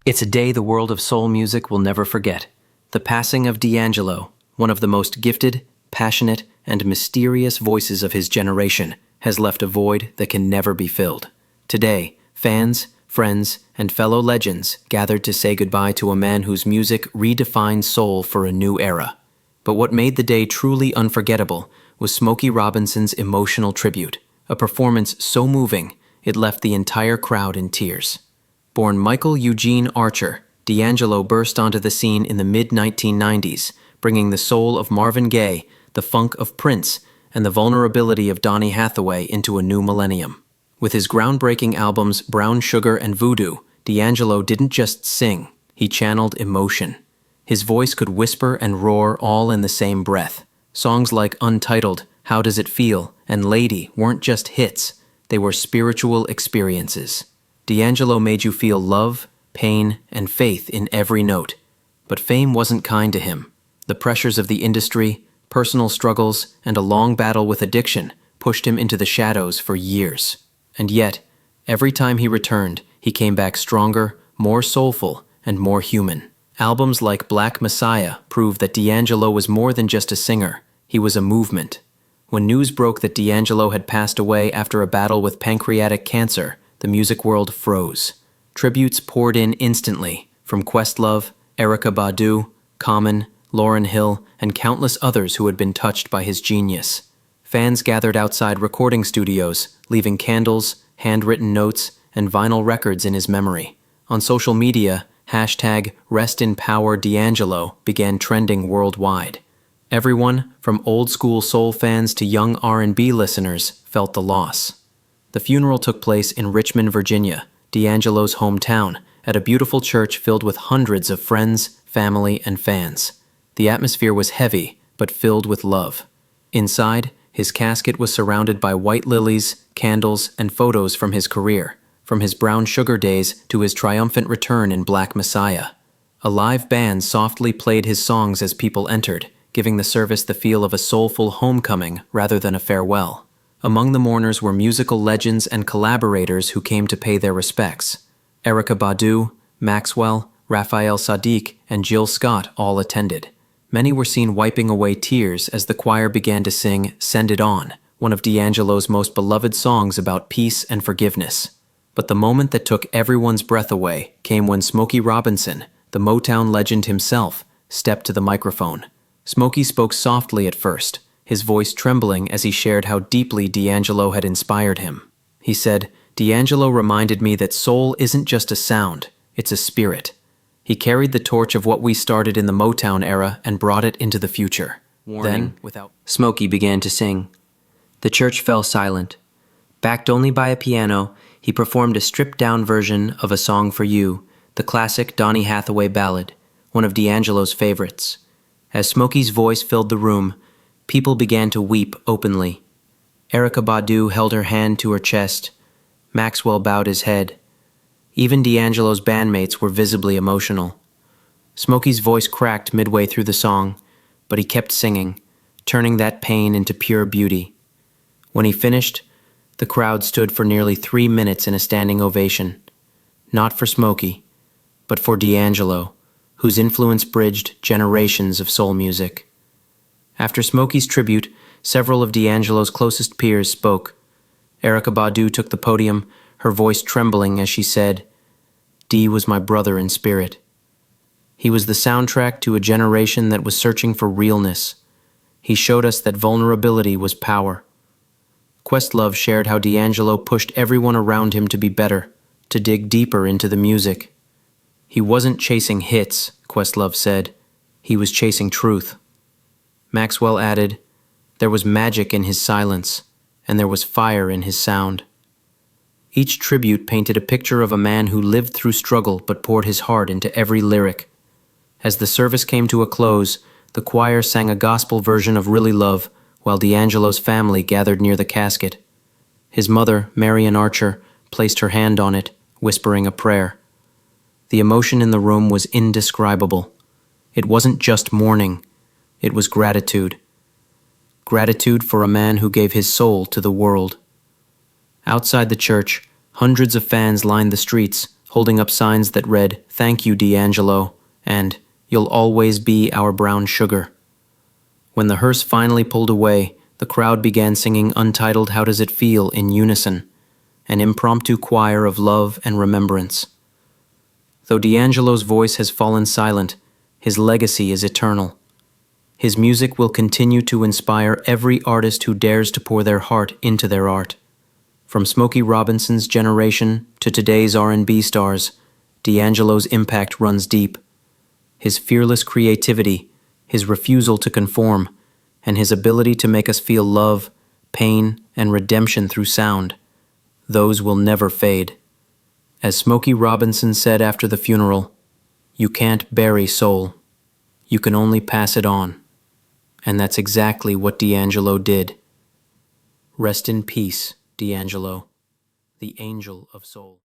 It's a day the world of soul music will never forget. The passing of D'Angelo, one of the most gifted, passionate, and mysterious voices of his generation, has left a void that can never be filled. Today, fans, friends, and fellow legends gathered to say goodbye to a man whose music redefined soul for a new era. But what made the day truly unforgettable was Smokey Robinson's emotional tribute, a performance so moving it left the entire crowd in tears. Born Michael Eugene Archer, D'Angelo burst onto the scene in the mid-1990s, bringing the soul of Marvin Gaye, the funk of Prince, and the vulnerability of Donny Hathaway into a new millennium. With his groundbreaking albums Brown Sugar and Voodoo, D'Angelo didn't just sing, he channeled emotion. His voice could whisper and roar all in the same breath. Songs like Untitled, How Does It Feel, and Lady weren't just hits, they were spiritual experiences. D'Angelo made you feel love, pain, and faith in every note. But fame wasn't kind to him. The pressures of the industry, personal struggles, and a long battle with addiction pushed him into the shadows for years. And yet, every time he returned, he came back stronger, more soulful, and more human. Albums like Black Messiah prove that D'Angelo was more than just a singer, he was a movement. When news broke that D'Angelo had passed away after a battle with pancreatic cancer, the music world froze. Tributes poured in instantly, from Questlove, Erykah Badu, Common, Lauryn Hill, and countless others who had been touched by his genius. Fans gathered outside recording studios, leaving candles, handwritten notes, and vinyl records in his memory. On social media, #RestInPowerD'Angelo began trending worldwide. Everyone, from old-school soul fans to young R&B listeners, felt the loss. The funeral took place in Richmond, Virginia, D'Angelo's hometown, at a beautiful church filled with hundreds of friends, family, and fans. The atmosphere was heavy, but filled with love. Inside, his casket was surrounded by white lilies, candles, and photos from his career, from his Brown Sugar days to his triumphant return in Black Messiah. A live band softly played his songs as people entered, giving the service the feel of a soulful homecoming rather than a farewell. Among the mourners were musical legends and collaborators who came to pay their respects. Erykah Badu, Maxwell, Raphael Saadiq, and Jill Scott all attended. Many were seen wiping away tears as the choir began to sing Send It On, one of D'Angelo's most beloved songs about peace and forgiveness. But the moment that took everyone's breath away came when Smokey Robinson, the Motown legend himself, stepped to the microphone. Smokey spoke softly at first, his voice trembling as he shared how deeply D'Angelo had inspired him. He said, "D'Angelo reminded me that soul isn't just a sound, it's a spirit. He carried the torch of what we started in the Motown era and brought it into the future." Then, Smokey began to sing. The church fell silent. Backed only by a piano, he performed a stripped-down version of A Song for You, the classic Donny Hathaway ballad, one of D'Angelo's favorites. As Smokey's voice filled the room, people began to weep openly. Erykah Badu held her hand to her chest. Maxwell bowed his head. Even D'Angelo's bandmates were visibly emotional. Smokey's voice cracked midway through the song, but he kept singing, turning that pain into pure beauty. When he finished, the crowd stood for nearly 3 minutes in a standing ovation. Not for Smokey, but for D'Angelo, whose influence bridged generations of soul music. After Smokey's tribute, several of D'Angelo's closest peers spoke. Erykah Badu took the podium, her voice trembling as she said, "D was my brother in spirit. He was the soundtrack to a generation that was searching for realness. He showed us that vulnerability was power." Questlove shared how D'Angelo pushed everyone around him to be better, to dig deeper into the music. "He wasn't chasing hits," Questlove said. "He was chasing truth." Maxwell added, "There was magic in his silence, and there was fire in his sound." Each tribute painted a picture of a man who lived through struggle but poured his heart into every lyric. As the service came to a close, the choir sang a gospel version of Really Love, while D'Angelo's family gathered near the casket. His mother, Marian Archer, placed her hand on it, whispering a prayer. The emotion in the room was indescribable. It wasn't just mourning, it was gratitude. Gratitude for a man who gave his soul to the world. Outside the church, hundreds of fans lined the streets, holding up signs that read, "Thank you, D'Angelo," and "You'll always be our brown sugar." When the hearse finally pulled away, the crowd began singing Untitled How Does It Feel in unison, an impromptu choir of love and remembrance. Though D'Angelo's voice has fallen silent, his legacy is eternal. His music will continue to inspire every artist who dares to pour their heart into their art. From Smokey Robinson's generation to today's R&B stars, D'Angelo's impact runs deep. His fearless creativity, his refusal to conform, and his ability to make us feel love, pain, and redemption through sound, those will never fade. As Smokey Robinson said after the funeral, "You can't bury soul. You can only pass it on." And that's exactly what D'Angelo did. Rest in peace, D'Angelo, the angel of soul.